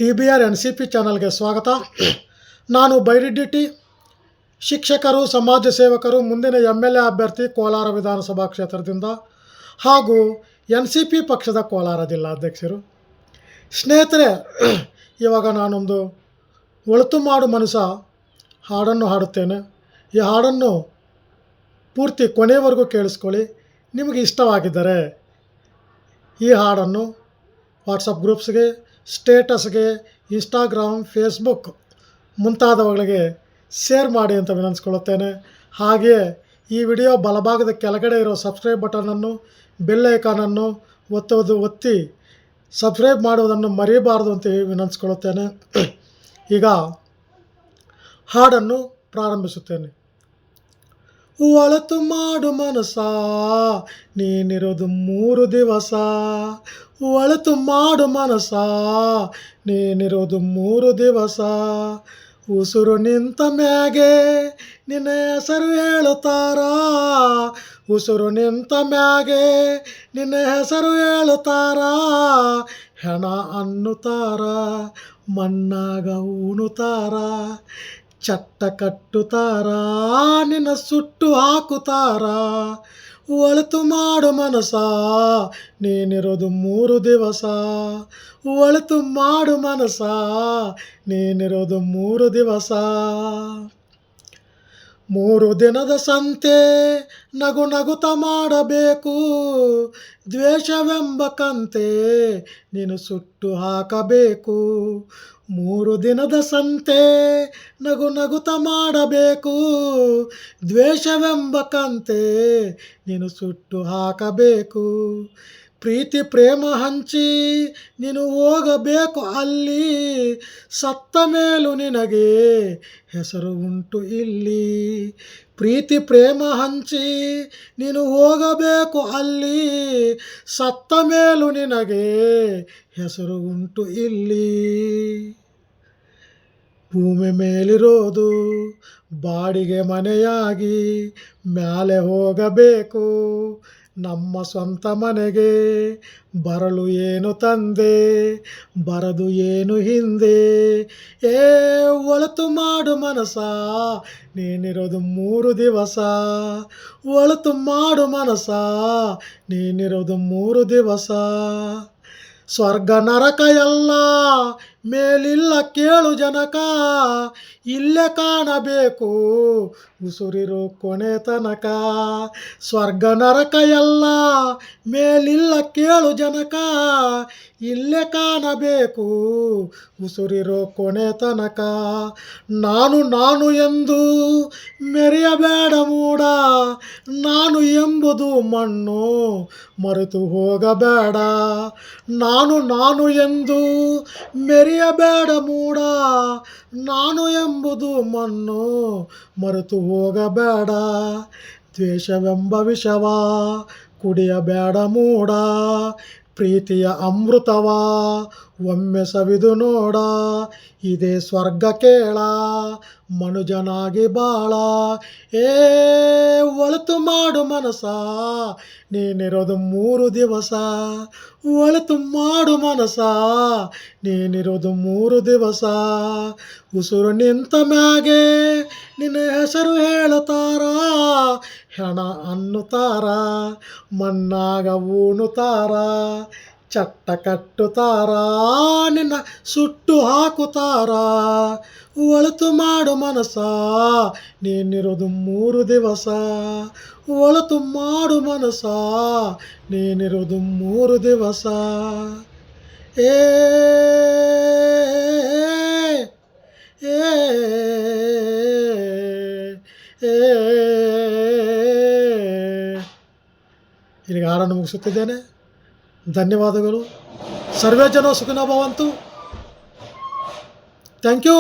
TBR NCP ಚಾನಲ್ಗೆ ಸ್ವಾಗತ. ನಾನು ಬೈರಿಡ್ಡಿಟಿ, ಶಿಕ್ಷಕರು, ಸಮಾಜ ಸೇವಕರು, ಮುಂದಿನ MLA ಅಭ್ಯರ್ಥಿ ಕೋಲಾರ ವಿಧಾನಸಭಾ ಕ್ಷೇತ್ರದಿಂದ ಹಾಗೂ NCP ಪಕ್ಷದ ಕೋಲಾರ ಜಿಲ್ಲಾಧ್ಯಕ್ಷರು. ಸ್ನೇಹಿತರೆ, ಇವಾಗ ನಾನೊಂದು ಒಳಿತು ಮಾಡು ಮನಸ ಹಾಡನ್ನು ಹಾಡುತ್ತೇನೆ. ಈ ಹಾಡನ್ನು ಪೂರ್ತಿ ಕೊನೆಯವರೆಗೂ ಕೇಳಿಸ್ಕೊಳ್ಳಿ. ನಿಮಗೆ ಇಷ್ಟವಾಗಿದ್ದರೆ ಈ ಹಾಡನ್ನು ವಾಟ್ಸಪ್ ಗ್ರೂಪ್ಸ್ಗೆ, ಸ್ಟೇಟಸ್ಗೆ, ಇನ್ಸ್ಟಾಗ್ರಾಮ್, ಫೇಸ್ಬುಕ್ ಮುಂತಾದವುಗಳಿಗೆ ಶೇರ್ ಮಾಡಿ ಅಂತ ವಿನಂತಿಸ್ಕೊಳ್ಳುತ್ತೇನೆ. ಹಾಗೆಯೇ ಈ ವಿಡಿಯೋ ಬಲಭಾಗದ ಕೆಳಗಡೆ ಇರೋ ಸಬ್ಸ್ಕ್ರೈಬ್ ಬಟನನ್ನು, ಬೆಲ್ ಐಕಾನನ್ನು ಒತ್ತಿ ಸಬ್ಸ್ಕ್ರೈಬ್ ಮಾಡುವುದನ್ನು ಮರೆಯಬಾರದು ಅಂತ ವಿನಂತಿಸ್ಕೊಳ್ಳುತ್ತೇನೆ. ಈಗ ಹಾಡನ್ನು ಪ್ರಾರಂಭಿಸುತ್ತೇನೆ. ಒಳಿತು ಮಾಡು ಮನಸ ನೀನಿರೋದು 3 ದಿವಸ, ಒಳಿತು ಮಾಡು ಮನಸ ನೀನಿರೋದು 3 ದಿವಸ. ಉಸಿರು ನಿಂತ ಮ್ಯಾಗೆ ನಿನ್ನ ಹೆಸರು ಹೇಳುತ್ತಾರ, ಉಸಿರು ನಿಂತ ಮ್ಯಾಗೆ ನಿನ್ನ ಹೆಸರು ಹೇಳುತ್ತಾರ. ಹೆಣ ಅನ್ನುತ್ತಾರ, ಮಣ್ಣಾಗ ಉಣುತ್ತಾರ, ಚಟ್ಟ ಕಟ್ಟುತ್ತಾರ, ನಿನ್ನ ಸುಟ್ಟು ಹಾಕುತ್ತಾರ. ಒಳಿತು ಮಾಡು ಮನಸ ನೀನಿರೋದು 3 ದಿವಸ, ಒಳಿತು ಮಾಡು ಮನಸ ನೀನಿರೋದು 3 ದಿವಸ. 3 ದಿನದ ಸಂತೆ ನಗು ನಗುತ ಮಾಡಬೇಕು, ದ್ವೇಷವೆಂಬ ಕಂತೆ ನೀನು ಸುಟ್ಟು ಹಾಕಬೇಕು. 3 ದಿನದ ಸಂತೆ ನಗು ನಗುತ ಮಾಡಬೇಕು, ದ್ವೇಷವೆಂಬ ಕಂತೆ ನೀನು ಸುಟ್ಟು ಹಾಕಬೇಕು. ಪ್ರೀತಿ ಪ್ರೇಮ ಹಂಚಿ ನೀನು ಹೋಗಬೇಕು ಅಲ್ಲಿ, ಸತ್ತ ಮೇಲೂ ನಿನಗೆ ಹೆಸರು ಉಂಟು ಇಲ್ಲಿ. ಪ್ರೀತಿ ಪ್ರೇಮ ಹಂಚಿ ನೀನು ಹೋಗಬೇಕು ಅಲ್ಲಿ, ಸತ್ತ ಮೇಲೂ ನಿನಗೆ ಹೆಸರು ಉಂಟು ಇಲ್ಲಿ. ಭೂಮಿ ಮೇಲಿರೋದು ಬಾಡಿಗೆ ಮನೆಯಾಗಿ ಮ್ಯಾಲೆ ಹೋಗಬೇಕು, ನಮ್ಮ ಸ್ವಂತ ಮನೆಗೆ ಬರಲು ಏನು ತಂದೆ, ಬರದು ಏನು ಹಿಂದೆ. ಒಳಿತು ಮಾಡು ಮನಸ ನೀನಿರೋದು 3 ದಿವಸ, ಒಳಿತು ಮಾಡು ಮನಸ ನೀನಿರೋದು 3 ದಿವಸ. ಸ್ವರ್ಗ ನರಕ ಎಲ್ಲ ಮೇಲಿಲ್ಲ ಕೇಳು ಜನಕ, ಇಲ್ಲೇ ಕಾಣಬೇಕು ಉಸುರಿರೋ ಕೊನೆ ತನಕ. ಸ್ವರ್ಗ ನರಕ ಎಲ್ಲ ಮೇಲಿಲ್ಲ ಕೇಳು ಜನಕ, ಇಲ್ಲೇ ಕಾಣಬೇಕು ಉಸುರಿರೋ ಕೊನೆ ತನಕ. ನಾನು ನಾನು ಎಂದು ಮೆರೆಯಬೇಡ ಮೂಡ, ನಾನು ಎಂಬುದು ಮಣ್ಣು ಮರೆತು ಹೋಗಬೇಡ. ನಾನು ನಾನು ಎಂದು ಮೆರೆಯಬೇಡ ಮೂಡ, ನಾನು ಎಂಬುದು ಮಣ್ಣು ಮರೆತು ಹೋಗಬೇಡ. ದ್ವೇಷವೆಂಬ ವಿಷವ ಕುಡಿಯಬೇಡ ಮೂಡ, ಪ್ರೀತಿಯ ಅಮೃತವ ಒಮ್ಮೆ ಸವಿದು ನೋಡ. ಇದೇ ಸ್ವರ್ಗ ಕೇಳ ಮನುಜನಾಗಿ ಬಾಳ. ಒಳಿತು ಮಾಡು ಮನಸ ನೀನಿರೋದು 3 ದಿವಸ, ಒಳಿತು ಮಾಡು ಮನಸ ನೀನಿರೋದು 3 ದಿವಸ. ಉಸಿರು ನಿಂತ ಮ್ಯಾಗೆ ನಿನ್ನ ಹೆಸರು ಹೇಳುತ್ತಾರ, ಹೆಣ ಅನ್ನುತ್ತಾರ, ಮಣ್ಣಾಗ ಉಣುತ್ತಾರ, ಚಟ್ಟ ಕಟ್ಟುತ್ತಾರ, ನಿನ್ನ ಸುಟ್ಟು ಹಾಕುತ್ತಾರ. ಒಳಿತು ಮಾಡು ಮನಸ ನೀನಿರೋದು 3 ದಿವಸ, ಒಳಿತು ಮಾಡು ಮನಸ ನೀನಿರೋದು 3 ದಿವಸ. ಏ ಇಲ್ಲಿಗೆ ಹಾಡನ್ನು ಮುಗಿಸುತ್ತಿದ್ದೇನೆ. ಧನ್ಯವಾದಗಳು. ಸರ್ವೇ ಜನ ಸುಖಿನೋ ಭವಂತು. Thank you.